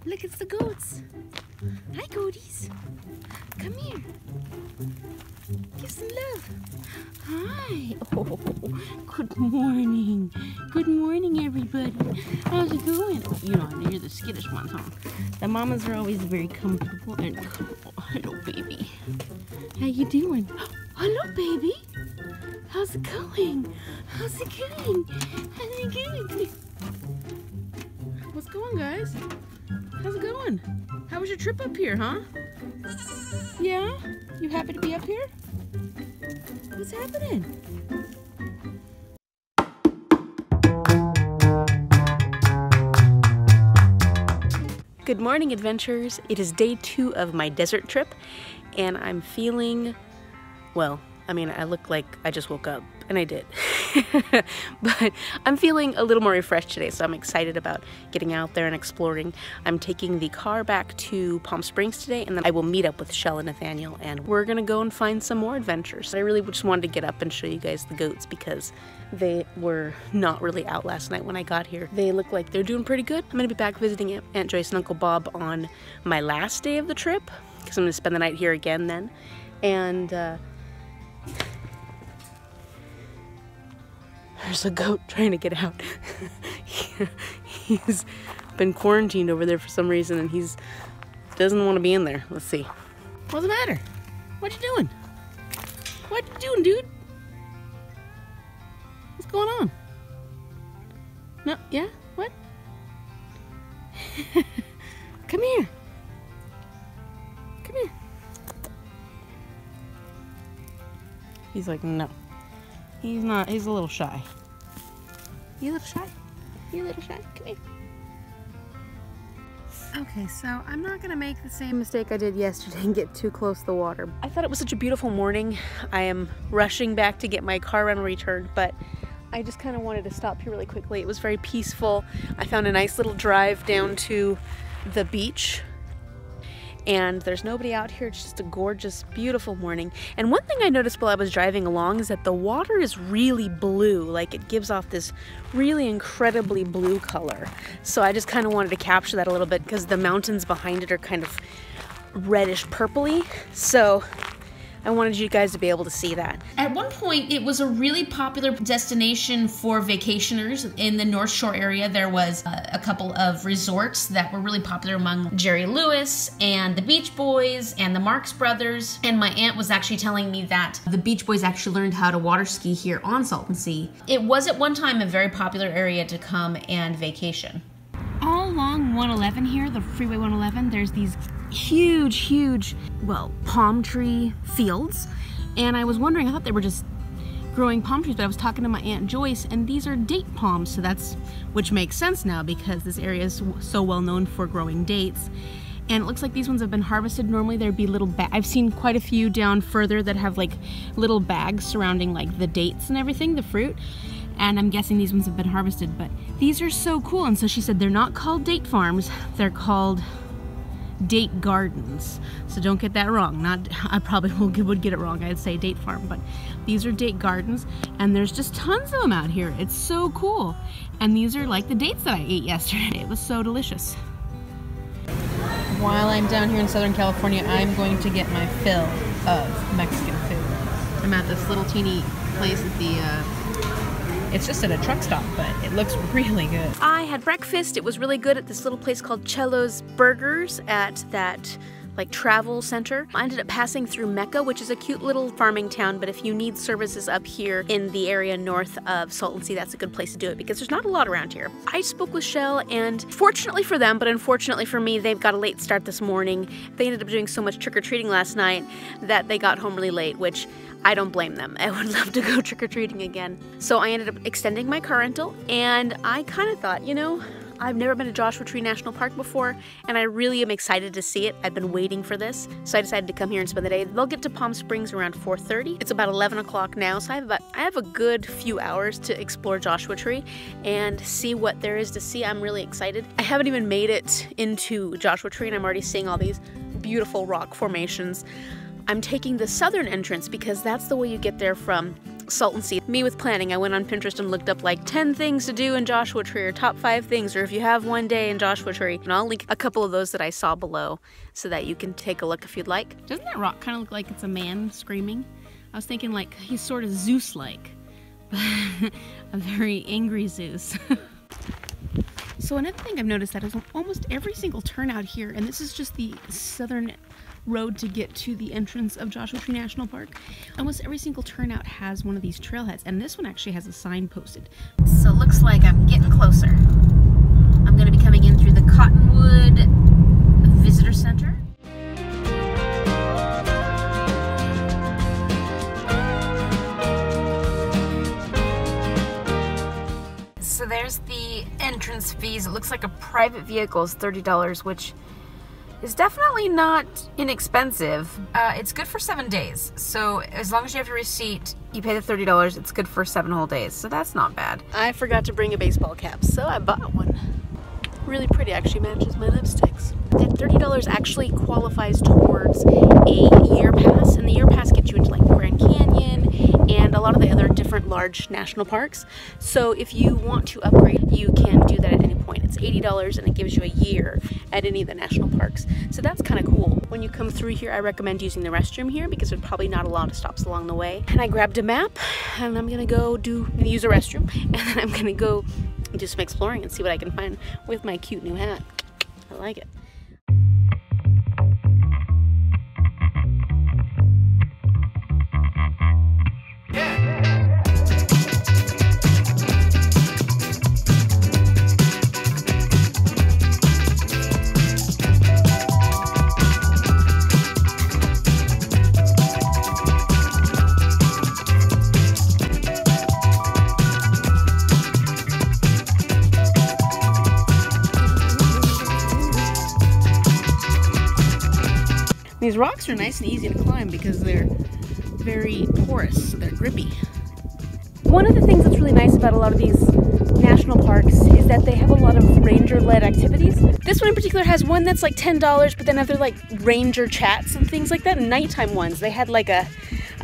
Look, it's the goats. Hi, goaties. Come here. Give some love. Hi. Oh, good morning. Good morning, everybody. How's it going? You know, you're the skittish ones, huh? The mamas are always very comfortable and oh, hello, baby. How you doing? Hello, baby. How's it going? How's it going? How's it going? What's going, guys? How's it going? How was your trip up here, huh? Yeah? You happy to be up here? What's happening? Good morning, adventurers. It is day 2 of my desert trip, and I'm feeling, well, I mean, I look like I just woke up, and I did. But I'm feeling a little more refreshed today, so I'm excited about getting out there and exploring. I'm taking the car back to Palm Springs today, and then I will meet up with Shell and Nathaniel, and we're gonna go and find some more adventures. I really just wanted to get up and show you guys the goats because they were not really out last night when I got here. They look like they're doing pretty good. I'm gonna be back visiting Aunt Joyce and Uncle Bob on my last day of the trip, because I'm gonna spend the night here again then. And there's a goat trying to get out. He's been quarantined over there for some reason, and he doesn't want to be in there. Let's see. What's the matter? What you doing? What you doing, dude? What's going on? No, yeah? What? Come here. Come here. He's like, no. He's not, he's a little shy. You a little shy? You a little shy? Come here. Okay, so I'm not gonna make the same mistake I did yesterday and get too close to the water. I thought it was such a beautiful morning. I am rushing back to get my car rental returned, but I just kind of wanted to stop here really quickly. It was very peaceful. I found a nice little drive down to the beach, and there's nobody out here. It's just a gorgeous, beautiful morning. And one thing I noticed while I was driving along is that the water is really blue. Like, it gives off this really incredibly blue color. So I just kind of wanted to capture that a little bit because the mountains behind it are kind of reddish purpley. So I wanted you guys to be able to see that. At one point, it was a really popular destination for vacationers in the North Shore area. There was a couple of resorts that were really popular among Jerry Lewis and the Beach Boys and the Marx Brothers. And my aunt was actually telling me that the Beach Boys actually learned how to water ski here on Salton Sea. It was at one time a very popular area to come and vacation. All along 111 here, the Freeway 111, there's these huge, well, palm tree fields. And I was wondering, I thought they were just growing palm trees, but I was talking to my Aunt Joyce, and these are date palms, so which makes sense now because this area is so well known for growing dates. And it looks like these ones have been harvested. Normally there'd be little I've seen quite a few down further that have like little bags surrounding like the dates and everything, the fruit. And I'm guessing these ones have been harvested, but these are so cool. And so she said they're not called date farms, they're called date gardens. So don't get that wrong. I probably would get it wrong. I'd say date farm, but these are date gardens, and there's just tons of them out here. It's so cool. And these are like the dates that I ate yesterday. It was so delicious. While I'm down here in Southern California, I'm going to get my fill of Mexican food. I'm at this little teeny place at the it's just at a truck stop, but it looks really good. I had breakfast. It was really good at this little place called Cello's Burgers at that like travel center. I ended up passing through Mecca, which is a cute little farming town, but if you need services up here in the area north of Salton Sea, that's a good place to do it because there's not a lot around here. I spoke with Shell, and fortunately for them, but unfortunately for me, they've got a late start this morning. They ended up doing so much trick-or-treating last night that they got home really late, which I don't blame them. I would love to go trick-or-treating again. So I ended up extending my car rental, and I kind of thought, you know, I've never been to Joshua Tree National Park before, and I really am excited to see it. I've been waiting for this, so I decided to come here and spend the day. They'll get to Palm Springs around 4:30. It's about 11 o'clock now, so I have a good few hours to explore Joshua Tree and see what there is to see. I'm really excited. I haven't even made it into Joshua Tree, and I'm already seeing all these beautiful rock formations. I'm taking the southern entrance because that's the way you get there from Salton Sea. Me with planning, I went on Pinterest and looked up like 10 things to do in Joshua Tree, or top 5 things, or if you have one day in Joshua Tree. And I'll link a couple of those that I saw below so that you can take a look if you'd like. Doesn't that rock kind of look like it's a man screaming? I was thinking like he's sort of Zeus-like. A very angry Zeus. So another thing I've noticed that is almost every single turnout here, and this is just the southern road to get to the entrance of Joshua Tree National Park, almost every single turnout has one of these trailheads, and this one actually has a sign posted. So it looks like I'm getting closer. I'm going to be coming in through the Cottonwood Visitor Center. So there's the entrance fees. It looks like a private vehicle is $30, which is definitely not inexpensive. It's good for 7 days. So as long as you have your receipt, you pay the $30, it's good for 7 whole days. So that's not bad. I forgot to bring a baseball cap, so I bought one. Really pretty, actually matches my lipsticks. That $30 actually qualifies towards a year pass, and the year pass gets you into like the Grand Canyon and a lot of the other different large national parks. So if you want to upgrade, you can do that at any point. It's $80 and it gives you a year at any of the national parks. So that's kind of cool. When you come through here, I recommend using the restroom here because there's probably not a lot of stops along the way. And I grabbed a map and I'm gonna go use a restroom, and then I'm gonna go do some exploring and see what I can find with my cute new hat. I like it. These rocks are nice and easy to climb because they're very porous, so they're grippy. One of the things that's really nice about a lot of these national parks is that they have a lot of ranger-led activities. This one in particular has one that's like $10, but then other like ranger chats and things like that, and nighttime ones. They had like a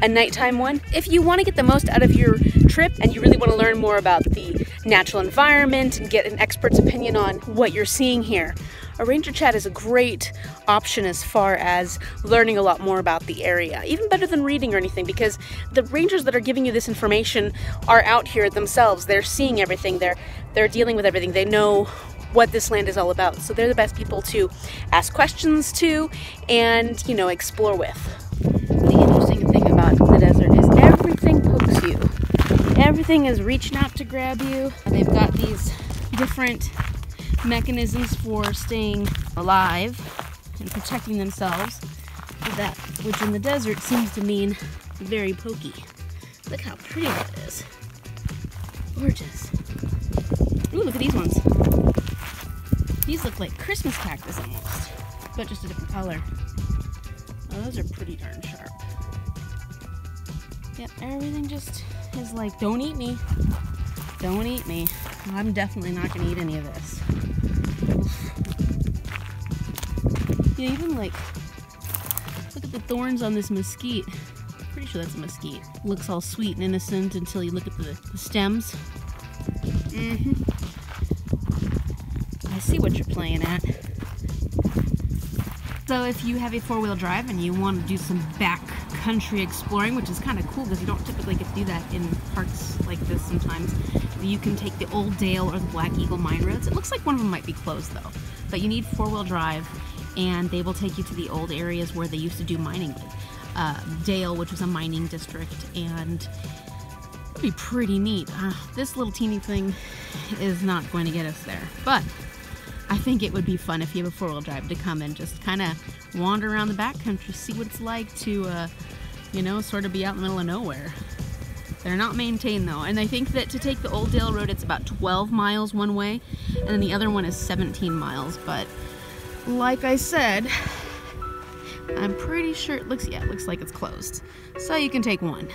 nighttime one. If you want to get the most out of your trip and you really want to learn more about the natural environment and get an expert's opinion on what you're seeing here, a ranger chat is a great option as far as learning a lot more about the area. Even better than reading or anything, because the rangers that are giving you this information are out here themselves. They're seeing everything. They're dealing with everything. They know what this land is all about. So they're the best people to ask questions to and, you know, explore with. The interesting thing about the desert is everything pokes you. Everything is reaching out to grab you. They've got these different mechanisms for staying alive and protecting themselves, which in the desert seems to mean very pokey. Look how pretty that is. Gorgeous. Ooh, look at these ones. These look like Christmas cactus almost, but just a different color. Oh, those are pretty darn sharp. Yep, everything just is like, don't eat me. Don't eat me. I'm definitely not gonna eat any of this. Yeah, even like, look at the thorns on this mesquite. Pretty sure that's a mesquite. Looks all sweet and innocent until you look at the stems. I see what you're playing at. So if you have a 4-wheel drive and you want to do some backcountry exploring, which is kind of cool because you don't typically get to do that in parks like this sometimes, you can take the Old Dale or the Black Eagle mine roads. It looks like one of them might be closed though, but you need 4-wheel drive and they will take you to the old areas where they used to do mining. Dale, which was a mining district, and it'd be pretty neat. This little teeny thing is not going to get us there, but I think it would be fun if you have a 4-wheel drive to come and just kind of wander around the backcountry, see what it's like to, you know, sort of be out in the middle of nowhere. They're not maintained though, and I think that to take the Old Dale Road, it's about 12 miles one way, and then the other one is 17 miles, but like I said, I'm pretty sure it looks like it's closed. So you can take one.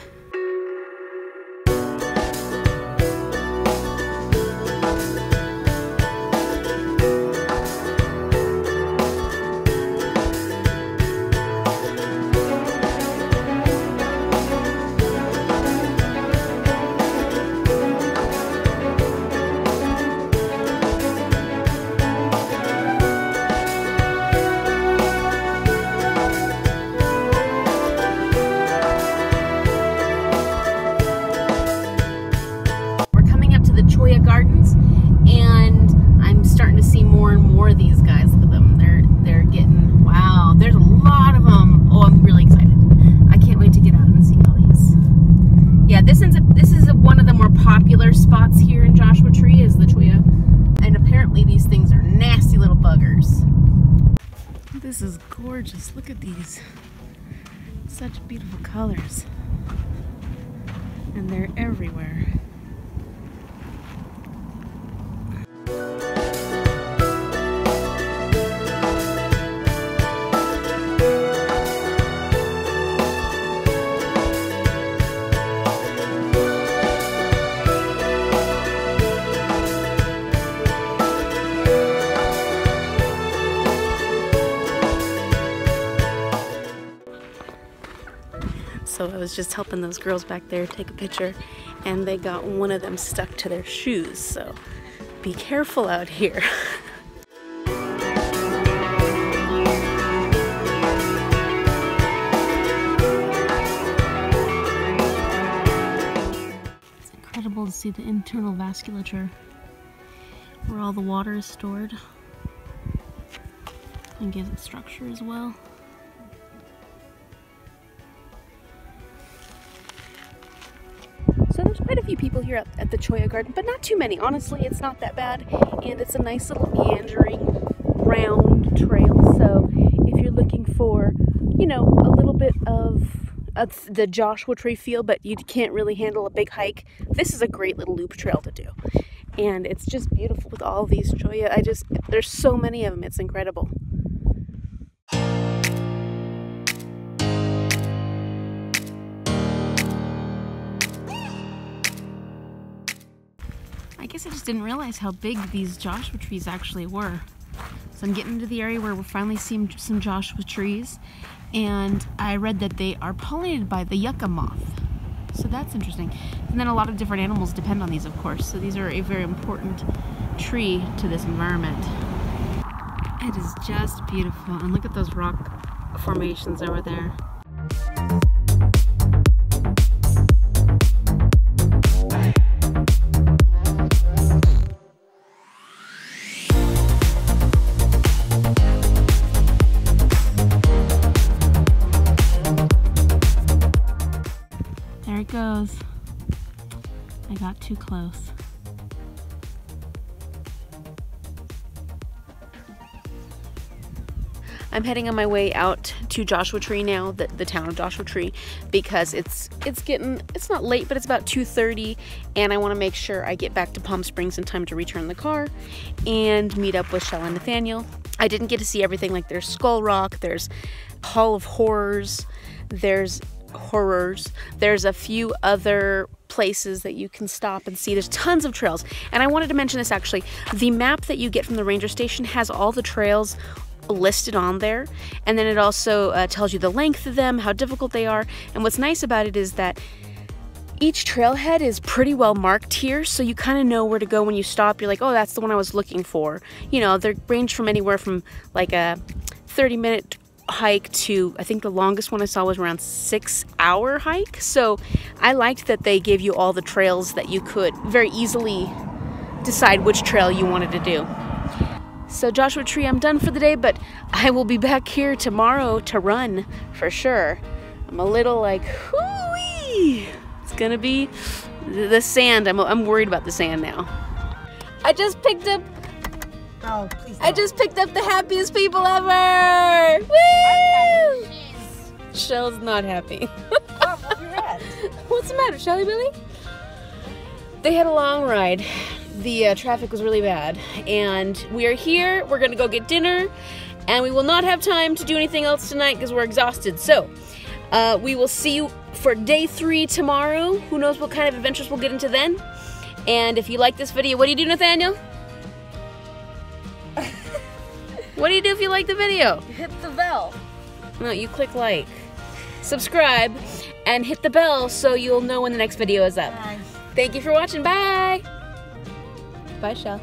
This is gorgeous. Look at these. Such beautiful colors. And they're everywhere. So I was just helping those girls back there take a picture, and they got one of them stuck to their shoes, so be careful out here. It's incredible to see the internal vasculature where all the water is stored, and gives it structure as well. So there's quite a few people here at the Cholla Garden, but not too many. Honestly, it's not that bad, and it's a nice little meandering, round trail. So if you're looking for, you know, a little bit of the Joshua Tree feel, but you can't really handle a big hike, this is a great little loop trail to do. And it's just beautiful with all these Cholla. There's so many of them, it's incredible. I guess I just didn't realize how big these Joshua trees actually were. So I'm getting into the area where we're finally seeing some Joshua trees, and I read that they are pollinated by the yucca moth. So that's interesting. And then a lot of different animals depend on these, of course. So these are a very important tree to this environment. It is just beautiful. And look at those rock formations over there. There it goes. I got too close. I'm heading on my way out to Joshua Tree now, the town of Joshua Tree, because it's not late, but it's about 2:30, and I want to make sure I get back to Palm Springs in time to return the car and meet up with Shell and Nathaniel. I didn't get to see everything. Like, there's Skull Rock, there's Hall of Horrors, there's a few other places that you can stop and see. There's tons of trails, and I wanted to mention this actually. The map that you get from the ranger station has all the trails listed on there, and then it also tells you the length of them, how difficult they are, and what's nice about it is that each trailhead is pretty well marked here, so you kind of know where to go when you stop. You're like, oh, that's the one I was looking for. You know, they range from anywhere from like a 30-minute hike to, I think the longest one I saw was around 6-hour hike. So I liked that they gave you all the trails that you could very easily decide which trail you wanted to do. So Joshua Tree, I'm done for the day, but I will be back here tomorrow to run for sure. I'm a little like, hoo-wee! It's gonna be the sand. I'm worried about the sand now. I just picked up Oh, please don't. I just picked up the happiest people ever! Woo! Shell's not happy. Oh, over your head. What's the matter, Shelly Billy? They had a long ride. The traffic was really bad, and we are here. We're gonna go get dinner, and we will not have time to do anything else tonight because we're exhausted. So we will see you for day 3 tomorrow. Who knows what kind of adventures we'll get into then. And if you like this video, what do you do, Nathaniel? What do you do if you like the video? Hit the bell. No, you click like, subscribe, and hit the bell so you'll know when the next video is up. Bye. Thank you for watching. Bye. Bye, Shell.